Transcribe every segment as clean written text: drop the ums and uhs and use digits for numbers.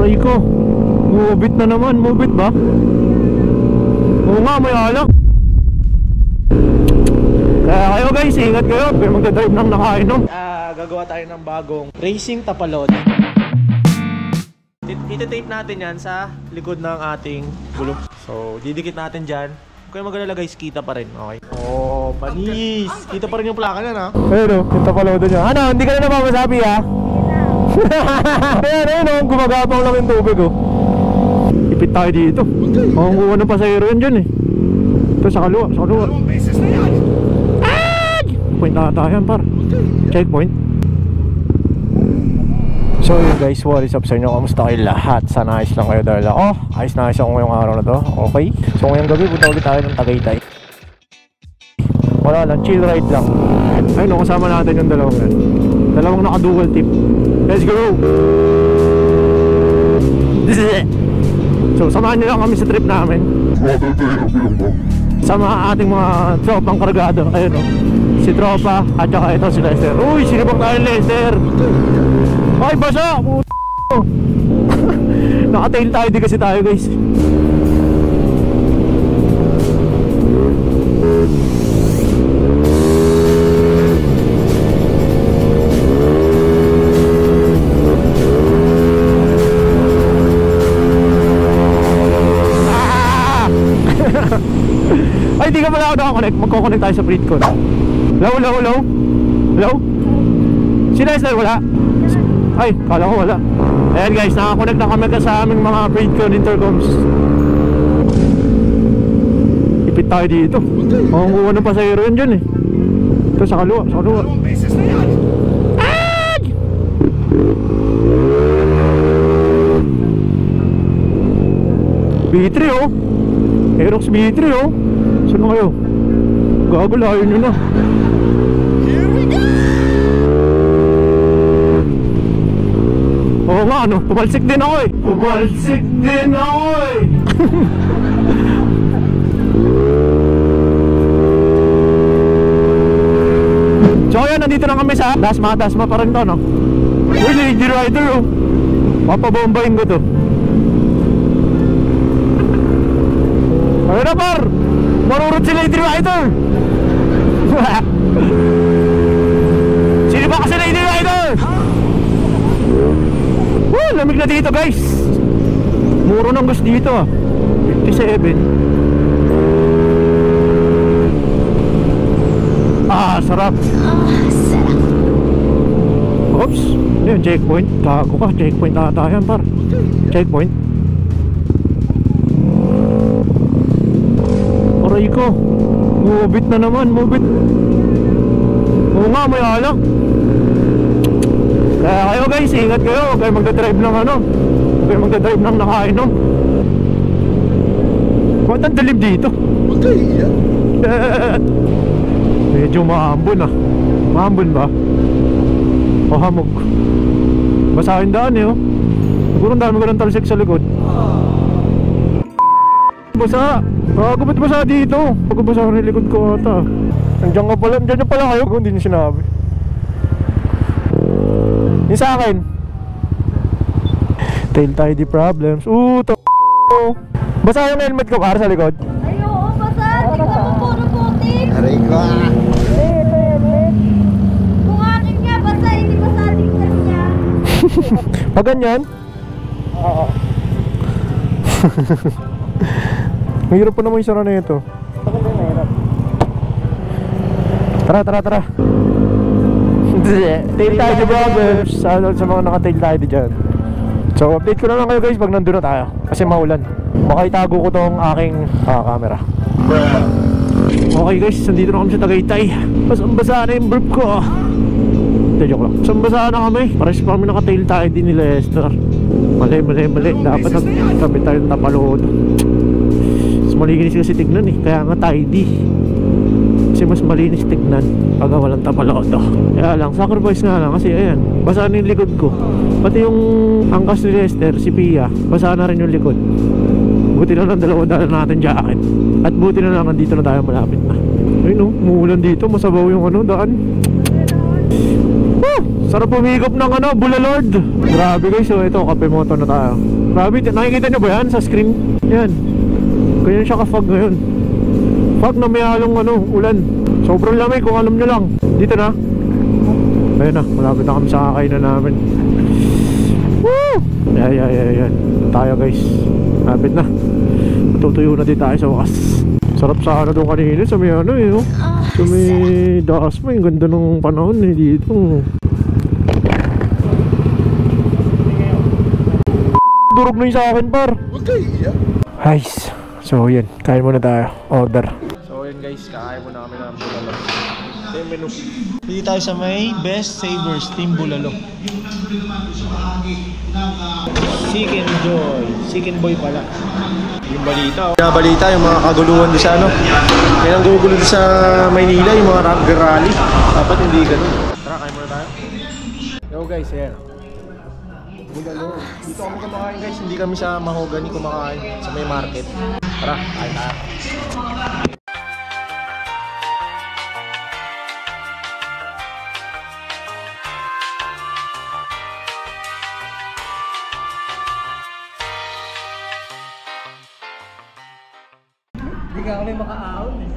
Aray ko, mubit na naman. Mubit ba? Oo nga, may alak. Kaya kayo guys, ingat kayo. Pero magdadrive nang nakainom. Gagawa tayo ng bagong racing tapalot. Iti-tape natin yan sa likod ng ating gulong. So, didikit natin dyan. Kung mag-alala guys, kita pa rin. Okay. Oh, panis. Kita pa rin yung plaka niyan ha. Ayun o, yung tapalodo niya. Ano, hindi ka na napapasabi ha? Ayun o, gumagapang lang yung tubig o. Ipit tayo dito. Ang kuha ng pasahero yan dyan eh. Ito sa kaluwa, sa kaluwa. Point na tayo yan par. Checkpoint. So yun guys, what is up sa inyo? Kamusta kayo lahat? Sana ayos lang kayo dahil ako ayos na ayos ako ngayong araw na to. Okay. So ngayong gabi punta ulit tayo ng Tagaytay. Wala lang, chill ride lang. Ayun o, kasama natin yung dalawang yan. Dalawang naka-dual tip. Let's go! So samahan nyo lang kami sa trip namin. Sama ating mga tropang kargado. Ayun o, si Tropa at saka ito si Lester. Uy, sino bang tayo Lester? Ay, basa! Naka-tail tayo, di kasi tayo guys. Ay, di ka pala ako nakakonect. Magkoconnect tayo sa Freedcon. Low, low, low. Low. Si Lester wala. Ay, kala ko wala. Ayan guys, nakakonect na kami sa aming mga Freedcon intercoms. Ipit tayo dito. Makukuha ng pasahero yan dyan eh. Ito sa kaluwa, sa kaluwa. B3 oh. Aerox B3 oh. Saan na kayo? Gago, layo nyo na. Oo nga ano, pumalsik din ako eh. Pumalsik din ako eh. So ayan, nandito na kami sa Dasma pa rin to no. Uy, Lady Rider oh. Papabombahin ko to. Ayun na par, marurot si Lady Rider. Sino ba kasi Lady Rider? Lamig na dito guys. Muro ng gas dito ah. 57. Ah, sarap. Oops. Ayun, checkpoint. Gago ka, checkpoint ata yan par. Checkpoint. Aray ko, mubit na naman, mubit. Oo nga, may alak. Kaya kayo guys, ingat kayo. Huwag kayo magdadrive ng ano. Huwag kayo magdadrive ng nakainom. Ba't ang dilim dito? Medyo maambon ah. Maambon ba? O hamog. Basahin daan eh oh. Siguro ang dami ko ng talsik sa likod. Basa. Bago ba't basa dito? Bago basa ko ng likod ko ata. Nandiyan ka pala. Nandiyan pala kayo kung hindi niyo sinabi. Yung sa akin tail tidy problems. To. Basa yung helmet ko para sa likod. Ay oo, basa. Tingnan mo puro putik. Aray ko ah. Kung akin nga basa, hindi basa tingnan niya. Pag ganyan? Oo. Mahirap pa naman yung sara na ito. Tara. Tail tidy problems. Sa mga naka-tail tidy dyan. So update ko na lang kayo guys pag nandun na tayo. Kasi maulan. Baka itago ko tong aking camera. Okay guys, nandito na kami sa Tagaytay. Basang-basa na yung burp ko. Hindi, joke lang. Basang-basa na kami. Pares pa kami naka-tail tidy ni Lester. Mali. Dapat nagtabi tayong tapalod. Mas malinis kasi tignan eh. Kaya nga tidy. Kasi mas malinis tignan pag walang tapalodo. Kaya lang, sacrifice nga lang. Kasi ayan, basa na yung likod ko. Pati yung angkas ni Lester, si Pia, basa na rin yung likod. Buti na lang dalawa natin jacket. At buti na lang nandito na tayo malapit na. Ayun o, umuulan dito. Masabaw yung ano, daan. Sarap pumigop ng Bulalord. Grabe guys, so ito, kape moto na tayo. Grabe, nakikita nyo ba yan sa screen? Yan. Ganyan siya ka-fog ngayon. Fog na may halong ulan. Sobrang lamig kung alam nyo lang. Dito na. Ayun na, malapit na kami sa kakainan namin. Woo! Yan. Tayo guys. Malapit na. Matutuyo na din tayo sa wakas. Sarap sana doon kanina sa may sa may Dasma. Yung ganda ng panahon dito. Durog na yung sa akin par. Guys, so yun, kain muna tayo. Order. So yun guys, kakain muna kami ng bulalo. Ito yung menu. Dito tayo sa may Best Savers Team Bulalo. Chicken Joy. Chicken Boy pala. Yung balita. Balita yung mga kaguluhan doon sa may nanggugulo doon sa Maynila, yung mga rally. Dapat hindi ganun. Tara, kain muna tayo. Yo guys, ayan. Bulalo. Dito kami kumakain guys, hindi kami sa Mahogany kumakain sa may market. Tara, kain tayo. Hindi ka kami makaahon eh.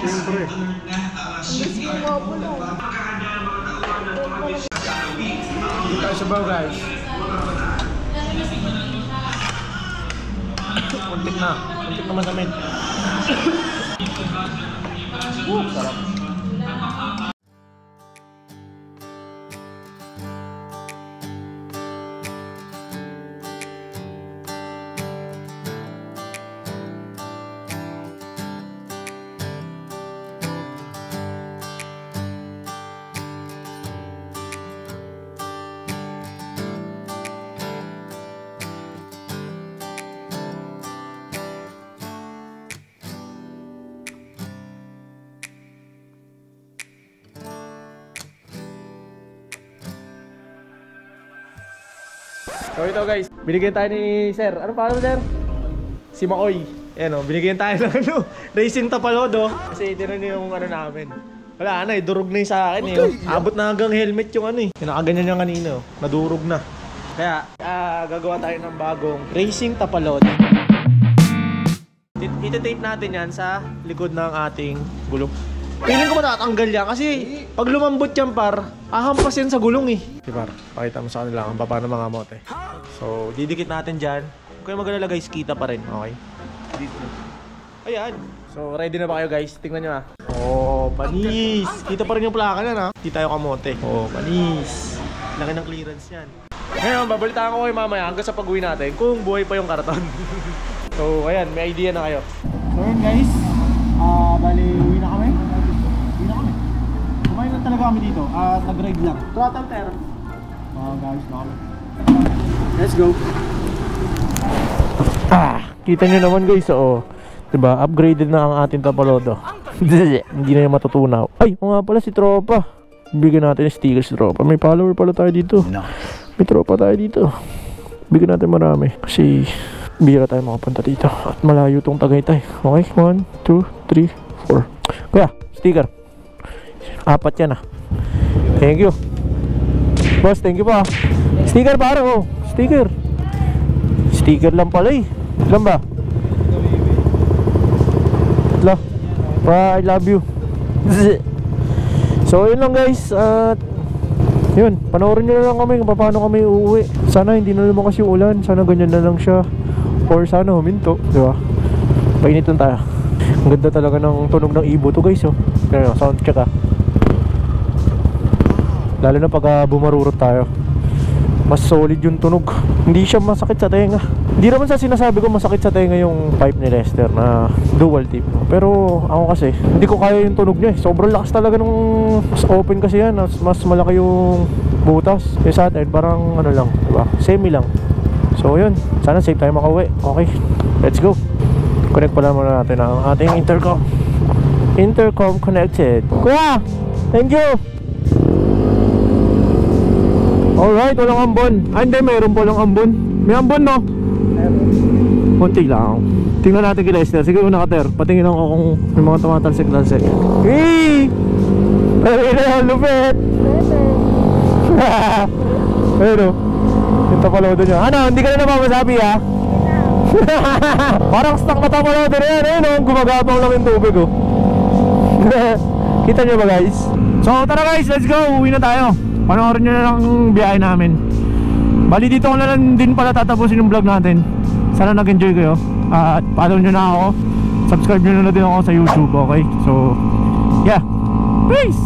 Siyempre. Dito tayo sa baw guys. Muntik na masamit. Sarap. So ito guys, binigyan tayo ni Sir. Ano pa Sir? Si Makoy. Ayan binigyan tayo ng racing tapalodo. Kasi ito na yung namin. Wala durog na yung sa akin Abot na hanggang helmet yung Kinakaganyan yung kanina nadurog na. Kaya gagawa tayo ng bagong racing tapalodo. Iti-tape natin yan sa likod ng ating gulong. Piling ko matatanggal yan kasi pag lumambot yan par, ahampas yan sa gulong Par, pakita mo sa kanila ang baba ng mga mote. So, didikit natin dyan. Huwag kayo mag-alala guys, kita pa rin, okay? Dito. Ayan. So, ready na ba kayo guys? Tingnan nyo Oh, panis! Kita pa rin yung plaka na Hindi tayo kamote. Oh, panis! Laki ng clearance yan. Ngayon, babalitaan ko kayo mamaya hanggang sa pag-uwi natin kung buhay pa yung karton. So, ayan, may idea na kayo. So, ayan guys. Bali, uwi na kami. Kumain lang talaga kami dito at nag-ride lang. Throttle ter. Guys na kami. Let's go. Kita nyo naman guys, diba, upgraded na ang ating tapalodo. Hindi na yung matutunaw. Ay, nga pala si Tropa. Bigyan natin yung sticker si Tropa. May follower pala tayo dito. May tropa tayo dito. Bigyan natin marami. Kasi bihira tayo makapunta dito. At malayo tong Tagaytay. Okay, 1, 2, 3, 4. Kuya, sticker. 4 yan Thank you. Boss, thank you pa. Sticker para sticker. Sticker lang pala Ilan ba? Tatlo. I love you. So yun lang guys. At yun, panoorin nyo na lang kami kung paano kami uuwi. Sana hindi na lumakas yung ulan. Sana ganyan na lang siya. Or sana huminto, diba? Painit lang tayo. Ang ganda talaga ng tunog ng ibo to guys Kaya sound check Lalo na pag bumarurot tayo, mas solid yung tunog. Hindi siya masakit sa tenga. Hindi naman sa sinasabi ko masakit sa tenga yung pipe ni Lester na dual tip. Pero ako kasi hindi ko kaya yung tunog niya Sobrang lakas talaga nung mas open kasi yan. Mas malaki yung butas. Yung sa atin parang lang, diba? Semi lang. So yun, sana safe tayo makauwi. Okay, let's go. Connect pala muna natin ang ating intercom. Intercom connected. Kuya, thank you. Alright, walang ambon. Hindi, mayroon po lang ambon. May ambon, no? Meron. Konti lang. Tingnan natin kay Lester. Sige una ka, Ter. Patingin ako kung may mga tumatalsik-talsik. Hey! Pero yung lupit! Pero yung tapalodo nyo. Ano, hindi ka na napamasabi ha? Parang stuck na tapalodo na yan. Ayun o, gumagapang lang yung tubig oh. Kita nyo ba guys? So tara guys, let's go. Uwi na tayo. Panoorin nyo na lang biyahe namin. Bali dito ko na lang din pala tatapusin yung vlog natin. Sana nag-enjoy kayo. At follow nyo na ako. Subscribe nyo na din ako sa YouTube, okay? So yeah, peace!